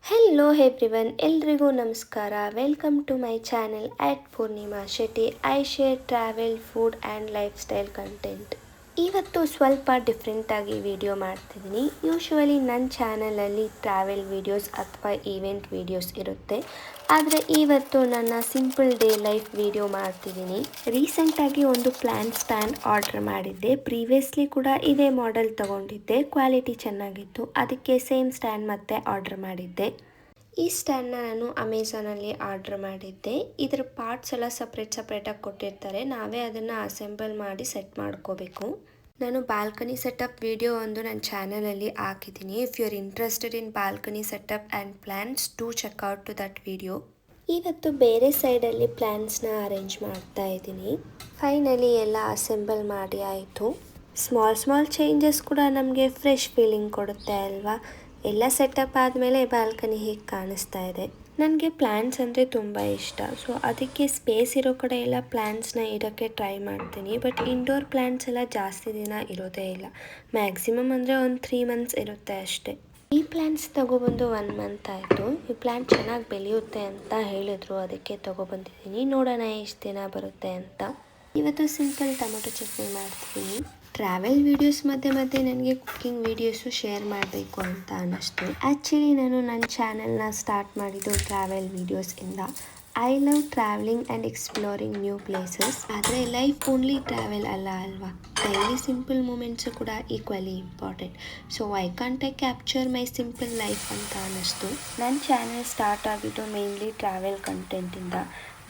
Hello everyone, ಎಲ್ರಿಗೂ ನಮಸ್ಕಾರ. Welcome to my channel at Poornima Shetty. I share travel, food and lifestyle content. ಇವತ್ತು ಸ್ವಲ್ಪ ಡಿಫ್ರೆಂಟಾಗಿ ವಿಡಿಯೋ ಮಾಡ್ತಿದ್ದೀನಿ. ಯೂಶ್ವಲಿ ನನ್ನ ಚಾನಲಲ್ಲಿ ಟ್ರಾವೆಲ್ ವೀಡಿಯೋಸ್ ಅಥವಾ ಈವೆಂಟ್ ವೀಡಿಯೋಸ್ ಇರುತ್ತೆ, ಆದರೆ ಇವತ್ತು ನನ್ನ ಸಿಂಪಲ್ ಡೇ ಲೈಫ್ ವಿಡಿಯೋ ಮಾಡ್ತಿದ್ದೀನಿ. ರೀಸೆಂಟಾಗಿ ಒಂದು ಪ್ಲ್ಯಾನ್ ಸ್ಟ್ಯಾಂಡ್ ಆರ್ಡರ್ ಮಾಡಿದ್ದೆ. ಪ್ರೀವಿಯಸ್ಲಿ ಕೂಡ ಇದೇ ಮಾಡೆಲ್ ತೊಗೊಂಡಿದ್ದೆ, ಕ್ವಾಲಿಟಿ ಚೆನ್ನಾಗಿತ್ತು. ಅದಕ್ಕೆ ಸೇಮ್ ಸ್ಟ್ಯಾಂಡ್ ಮತ್ತೆ ಆರ್ಡರ್ ಮಾಡಿದ್ದೆ. ಈ ಸ್ಟ್ಯಾಂಡ್ನ ನಾನು ಅಮೆಝಾನಲ್ಲಿ ಆರ್ಡರ್ ಮಾಡಿದ್ದೆ. ಇದರ ಪಾರ್ಟ್ಸ್ ಎಲ್ಲ ಸಪ್ರೇಟಾಗಿ ಕೊಟ್ಟಿರ್ತಾರೆ, ನಾವೇ ಅದನ್ನು ಅಸೆಂಬಲ್ ಮಾಡಿ ಸೆಟ್ ಮಾಡ್ಕೋಬೇಕು. ನಾನು ಬಾಲ್ಕನಿ ಸೆಟಪ್ ವಿಡಿಯೋ ಒಂದು ನನ್ನ ಚಾನಲಲ್ಲಿ ಹಾಕಿದ್ದೀನಿ. If you are interested in balcony setup and plans, to check out to that video. ಇವತ್ತು ಬೇರೆ ಸೈಡಲ್ಲಿ ಪ್ಲ್ಯಾನ್ಸ್ನ ಅರೇಂಜ್ ಮಾಡ್ತಾ ಇದ್ದೀನಿ. ಫೈನಲಿ ಎಲ್ಲ ಅಸೆಂಬಲ್ ಮಾಡಿ ಆಯಿತು. ಸ್ಮಾಲ್ ಚೇಂಜಸ್ ಕೂಡ ನಮಗೆ ಫ್ರೆಶ್ ಫೀಲಿಂಗ್ ಕೊಡುತ್ತೆ ಅಲ್ವಾ. ಎಲ್ಲ ಸೆಟಪ್ ಆದಮೇಲೆ ಬಾಲ್ಕನಿ ಹೀಗೆ ಕಾಣಿಸ್ತಾ ಇದೆ. ನನಗೆ ಪ್ಲ್ಯಾಂಟ್ಸ್ ಅಂದರೆ ತುಂಬ ಇಷ್ಟ. ಸೊ ಅದಕ್ಕೆ ಸ್ಪೇಸ್ ಇರೋ ಕಡೆ ಎಲ್ಲ ಪ್ಲ್ಯಾಂಟ್ಸ್ನ ಇಡೋಕ್ಕೆ ಟ್ರೈ ಮಾಡ್ತೀನಿ. ಬಟ್ ಇಂಡೋರ್ ಪ್ಲ್ಯಾಂಟ್ಸ್ ಎಲ್ಲ ಜಾಸ್ತಿ ದಿನ ಇರೋದೇ ಇಲ್ಲ. ಮ್ಯಾಕ್ಸಿಮಮ್ ಅಂದರೆ ಒಂದು 3 months ಇರುತ್ತೆ ಅಷ್ಟೇ. ಈ ಪ್ಲ್ಯಾಂಟ್ಸ್ ತೊಗೊಬಂದು 1 month ಆಯಿತು. ಈ ಪ್ಲ್ಯಾಂಟ್ ಚೆನ್ನಾಗಿ ಬೆಳೆಯುತ್ತೆ ಅಂತ ಹೇಳಿದ್ರು, ಅದಕ್ಕೆ ತೊಗೊಬಂದಿದ್ದೀನಿ. ನೋಡೋಣ ಎಷ್ಟು ದಿನ ಬರುತ್ತೆ ಅಂತ. ಇವತ್ತು ಸಿಂಪಲ್ ಟೊಮೆಟೊ ಚಟ್ನಿ ಮಾಡ್ತಿದ್ದೀನಿ. ಟ್ರಾವೆಲ್ ವೀಡಿಯೋಸ್ ಮಧ್ಯೆ ನನಗೆ ಕುಕ್ಕಿಂಗ್ ವೀಡಿಯೋಸು ಶೇರ್ ಮಾಡಬೇಕು ಅಂತ ಅನ್ನಿಸ್ತು. ಆ್ಯಕ್ಚುಲಿ ನಾನು ನನ್ನ ಚಾನೆಲ್ನ ಸ್ಟಾರ್ಟ್ ಮಾಡಿದ್ದು ಟ್ರಾವೆಲ್ ವೀಡಿಯೋಸಿಂದ. I love travelling and exploring new places. ಆದರೆ ಲೈಫ್ ಓನ್ಲಿ ಟ್ರಾವೆಲ್ ಅಲ್ಲ ಅಲ್ವಾ, ಡೈಲಿ ಸಿಂಪಲ್ ಮೂಮೆಂಟ್ಸು ಕೂಡ equally important. So I can't capture my simple life ಅಂತ ಅನ್ನಿಸ್ತು. ನನ್ನ ಚಾನೆಲ್ ಸ್ಟಾರ್ಟ್ ಆಗಿದ್ದು ಮೇನ್ಲಿ ಟ್ರಾವೆಲ್ ಕಂಟೆಂಟಿಂದ.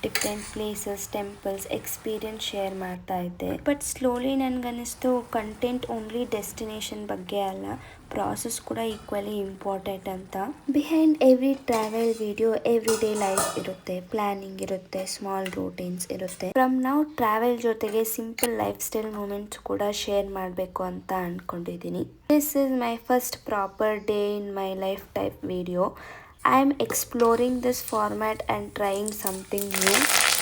Different places, temples, experience share ಮಾಡ್ತಾ ಇದ್ದೆ. ಬಟ್ ಸ್ಲೋಲಿ ನನಗನ್ನಿಸ್ತು ಕಂಟೆಂಟ್ ಓನ್ಲಿ ಡೆಸ್ಟಿನೇಷನ್ ಬಗ್ಗೆ ಅಲ್ಲ, ಪ್ರಾಸೆಸ್ ಕೂಡ ಈಕ್ವಲಿ ಇಂಪಾರ್ಟೆಂಟ್ ಅಂತ. Behind every travel video every day life ಇರುತ್ತೆ, ಪ್ಲಾನಿಂಗ್ ಇರುತ್ತೆ, ಸ್ಮಾಲ್ ರೂಟೀನ್ಸ್ ಇರುತ್ತೆ. ಫ್ರಮ್ ನೌ ಟ್ರಾವೆಲ್ ಜೊತೆಗೆ ಸಿಂಪಲ್ ಲೈಫ್ ಸ್ಟೈಲ್ ಮೂಮೆಂಟ್ಸ್ ಕೂಡ ಶೇರ್ ಮಾಡಬೇಕು ಅಂತ ಅಂದ್ಕೊಂಡಿದ್ದೀನಿ. This is my first proper day in my life type video. I am exploring this format and trying something new.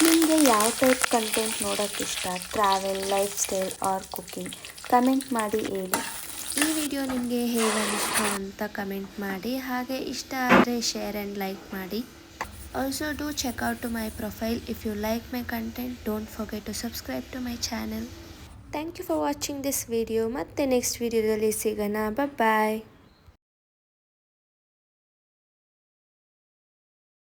ನಿಮಗೆ ಯಾವ type content ನೋಡೋಕ್ಕೆ ಇಷ್ಟ? Travel, lifestyle or cooking? Comment ಮಾಡಿ ಹೇಳಿ. ಈ ವಿಡಿಯೋ ನಿಮಗೆ ಹೇಗೆ ಅನ್ನಿಸ್ತು ಅಂತ ಕಮೆಂಟ್ ಮಾಡಿ. ಹಾಗೆ ಇಷ್ಟ ಆದರೆ ಶೇರ್ ಆ್ಯಂಡ್ ಲೈಕ್ ಮಾಡಿ. Also do check out to my profile. If you like my content, don't forget to subscribe to my channel. Thank you for watching this video. ಮತ್ತೆ ನೆಕ್ಸ್ಟ್ ವಿಡಿಯೋದಲ್ಲಿ ಸಿಗೋಣ. ಬಾಯ್.